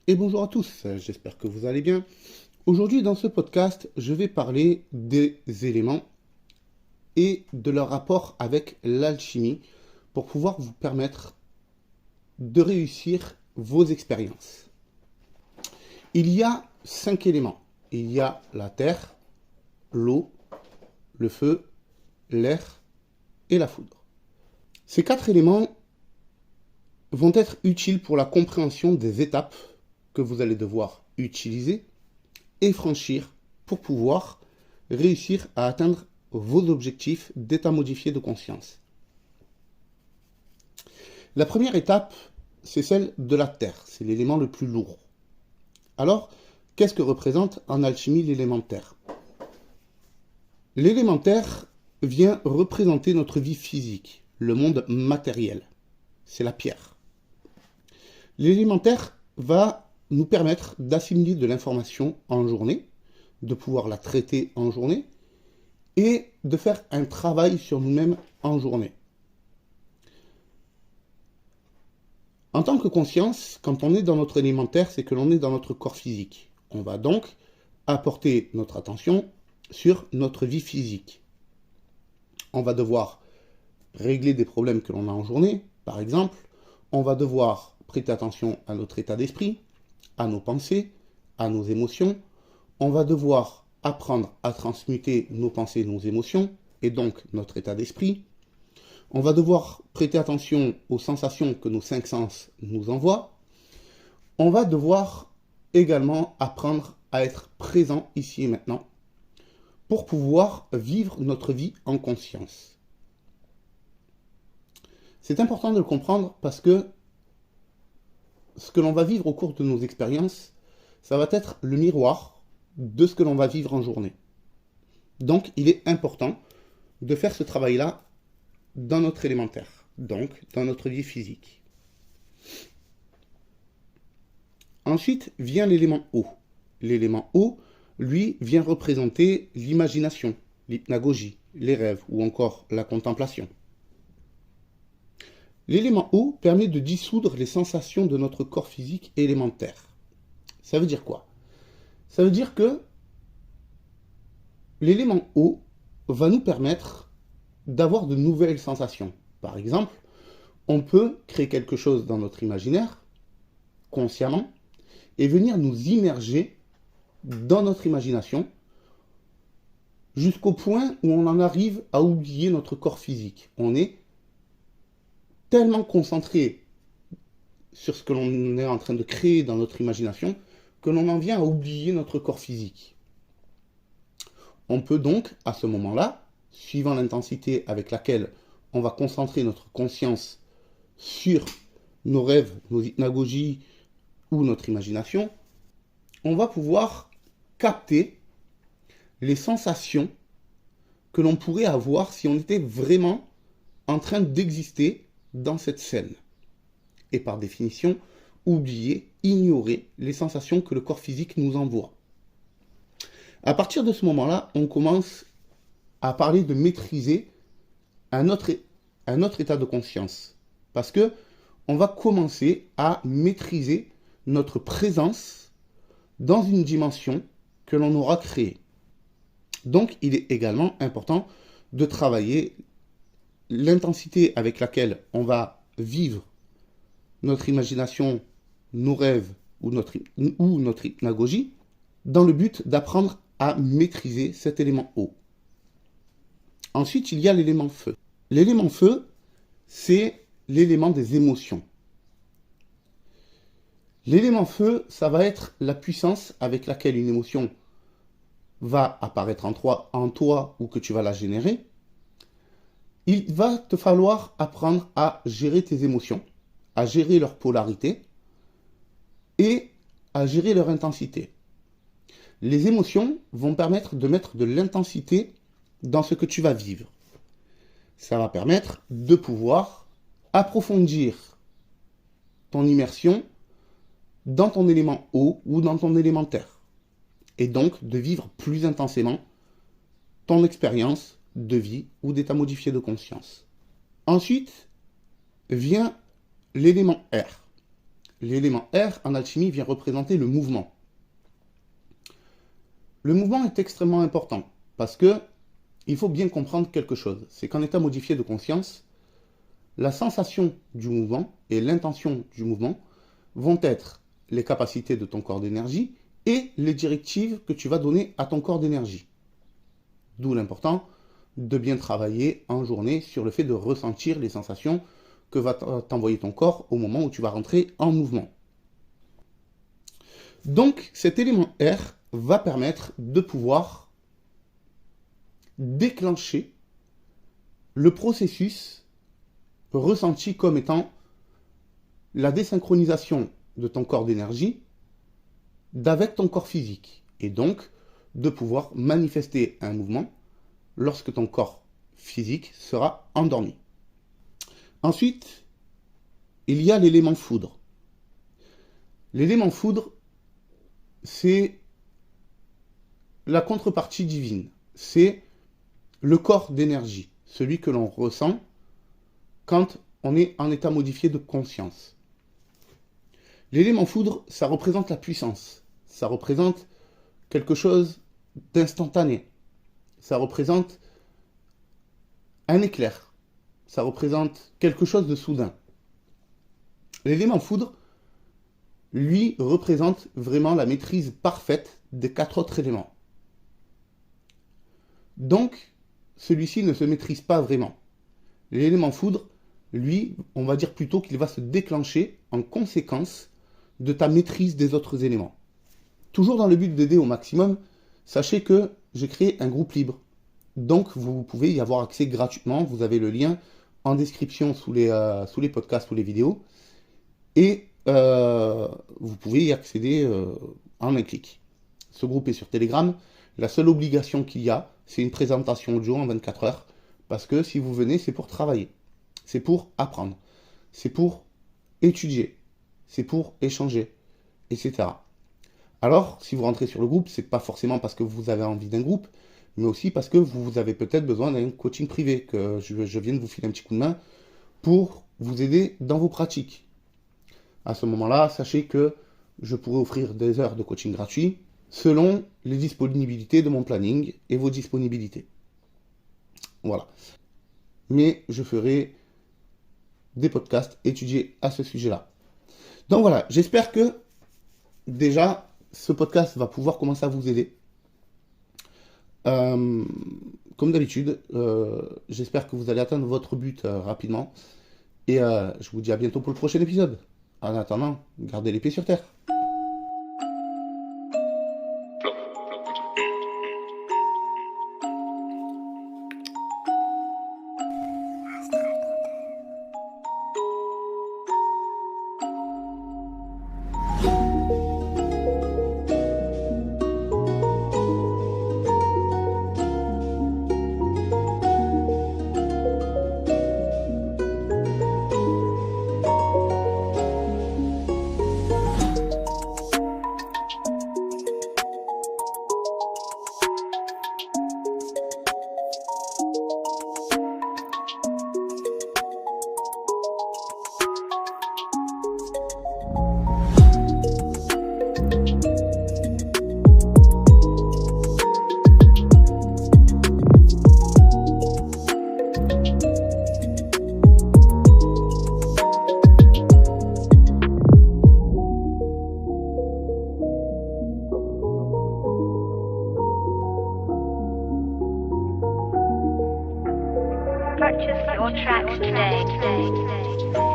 Et bonjour à tous, j'espère que vous allez bien. Aujourd'hui dans ce podcast, je vais parler des éléments et de leur rapport avec l'alchimie pour pouvoir vous permettre de réussir vos expériences. Il y a 5 éléments. Il y a la terre, l'eau, le feu, l'air et la foudre. Ces 4 éléments vont être utiles pour la compréhension des étapes que vous allez devoir utiliser et franchir pour pouvoir réussir à atteindre vos objectifs d'état modifié de conscience. La première étape, c'est celle de la terre, c'est l'élément le plus lourd. Alors, qu'est-ce que représente en alchimie l'élémentaire? L'élémentaire vient représenter notre vie physique, le monde matériel. C'est la pierre. L'élémentaire va nous permettre d'assimiler de l'information en journée, de pouvoir la traiter en journée et de faire un travail sur nous-mêmes en journée. En tant que conscience, quand on est dans notre élémentaire, c'est que l'on est dans notre corps physique. On va donc apporter notre attention sur notre vie physique. On va devoir régler des problèmes que l'on a en journée, par exemple. On va devoir prêter attention à notre état d'esprit, à nos pensées, à nos émotions. On va devoir apprendre à transmuter nos pensées, nos émotions, et donc notre état d'esprit. On va devoir prêter attention aux sensations que nos 5 sens nous envoient. On va devoir également apprendre à être présent ici et maintenant pour pouvoir vivre notre vie en conscience. C'est important de le comprendre parce que ce que l'on va vivre au cours de nos expériences, ça va être le miroir de ce que l'on va vivre en journée. Donc, il est important de faire ce travail-là dans notre élémentaire, donc dans notre vie physique. Ensuite vient l'élément eau. L'élément eau, lui, vient représenter l'imagination, l'hypnagogie, les rêves ou encore la contemplation. L'élément eau permet de dissoudre les sensations de notre corps physique élémentaire. Ça veut dire quoi? Ça veut dire que l'élément eau va nous permettre d'avoir de nouvelles sensations. Par exemple, on peut créer quelque chose dans notre imaginaire, consciemment, et venir nous immerger dans notre imagination jusqu'au point où on en arrive à oublier notre corps physique. On est tellement concentré sur ce que l'on est en train de créer dans notre imagination que l'on en vient à oublier notre corps physique. On peut donc, à ce moment-là, suivant l'intensité avec laquelle on va concentrer notre conscience sur nos rêves, nos hypnagogies ou notre imagination, on va pouvoir capter les sensations que l'on pourrait avoir si on était vraiment en train d'exister dans cette scène. Et par définition, oublier, ignorer les sensations que le corps physique nous envoie. À partir de ce moment-là, on commence à parler de maîtriser un autre état de conscience. Parce que on va commencer à maîtriser notre présence dans une dimension que l'on aura créée. Donc, il est également important de travailler l'intensité avec laquelle on va vivre notre imagination, nos rêves ou notre hypnagogie dans le but d'apprendre à maîtriser cet élément eau. Ensuite, il y a l'élément feu. L'élément feu, c'est l'élément des émotions. L'élément feu, ça va être la puissance avec laquelle une émotion va apparaître en toi ou que tu vas la générer. Il va te falloir apprendre à gérer tes émotions, à gérer leur polarité et à gérer leur intensité. Les émotions vont permettre de mettre de l'intensité dans ce que tu vas vivre. Ça va permettre de pouvoir approfondir ton immersion dans ton élément eau ou dans ton élément terre. Et donc de vivre plus intensément ton expérience de vie ou d'état modifié de conscience. Ensuite vient l'élément air. l'élément R en alchimie vient représenter le mouvement. Le mouvement est extrêmement important parce que il faut bien comprendre quelque chose. C'est qu'en état modifié de conscience, la sensation du mouvement et l'intention du mouvement vont être les capacités de ton corps d'énergie et les directives que tu vas donner à ton corps d'énergie. D'où l'important de bien travailler en journée sur le fait de ressentir les sensations que va t'envoyer ton corps au moment où tu vas rentrer en mouvement. Donc cet élément R va permettre de pouvoir déclencher le processus ressenti comme étant la désynchronisation de ton corps d'énergie d'avec ton corps physique, et donc de pouvoir manifester un mouvement lorsque ton corps physique sera endormi. Ensuite, il y a l'élément foudre. L'élément foudre, c'est la contrepartie divine. C'est le corps d'énergie, celui que l'on ressent quand on est en état modifié de conscience. L'élément foudre, ça représente la puissance. Ça représente quelque chose d'instantané. Ça représente un éclair. Ça représente quelque chose de soudain. L'élément foudre, lui, représente vraiment la maîtrise parfaite des 4 autres éléments. Donc, celui-ci ne se maîtrise pas vraiment. L'élément foudre, lui, on va dire plutôt qu'il va se déclencher en conséquence de ta maîtrise des autres éléments. Toujours dans le but d'aider au maximum, sachez que j'ai créé un groupe libre. Donc, vous pouvez y avoir accès gratuitement. Vous avez le lien en description sous les podcasts ou les vidéos. Et vous pouvez y accéder en un clic. Ce groupe est sur Telegram. La seule obligation qu'il y a, c'est une présentation audio en 24 heures. Parce que si vous venez, c'est pour travailler. C'est pour apprendre. C'est pour étudier. C'est pour échanger, etc. Alors, si vous rentrez sur le groupe, c'est pas forcément parce que vous avez envie d'un groupe, mais aussi parce que vous avez peut-être besoin d'un coaching privé, que je viens de vous filer un petit coup de main pour vous aider dans vos pratiques. À ce moment-là, sachez que je pourrai offrir des heures de coaching gratuit selon les disponibilités de mon planning et vos disponibilités. Voilà. Mais je ferai des podcasts étudiés à ce sujet-là. Donc voilà, j'espère que déjà ce podcast va pouvoir commencer à vous aider. Comme d'habitude, j'espère que vous allez atteindre votre but rapidement. Et je vous dis à bientôt pour le prochain épisode. En attendant, gardez les pieds sur terre. Purchase your tracks today.